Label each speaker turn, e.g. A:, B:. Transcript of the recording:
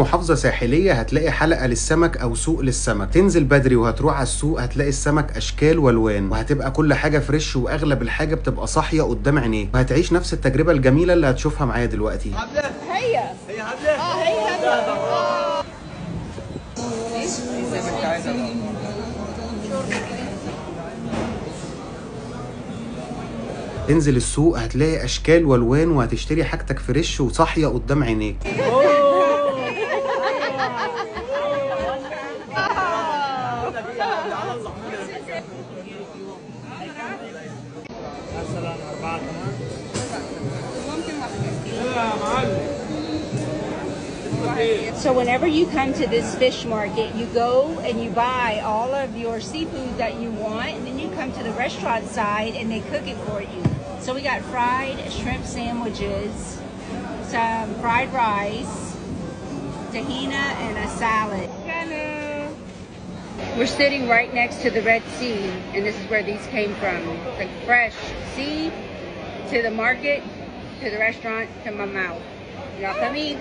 A: محافظة ساحلية هتلاقي حلقة للسمك أو سوق للسمك. تنزل بدري وهتروح على السوق هتلاقي السمك أشكال والوان، وهتبقى كل حاجة فريش، وأغلب الحاجة بتبقى صاحية قدام عينيك، وهتعيش نفس التجربة الجميلة اللي هتشوفها معايا دلوقتي.
B: هي
A: تنزل السوق هتلاقي أشكال والوان، وهتشتري حاجتك فريش وصاحية قدام عينيك.
B: So whenever you come to this fish market, you go and you buy all of your seafood that you want, and then you come to the restaurant side and they cook it for you. So we got fried shrimp sandwiches, some fried rice, tahina, and a salad. Hello. We're sitting right next to the Red Sea, and this is where these came from. Like fresh sea to the market, to the restaurant, to my mouth. Y'all come eat.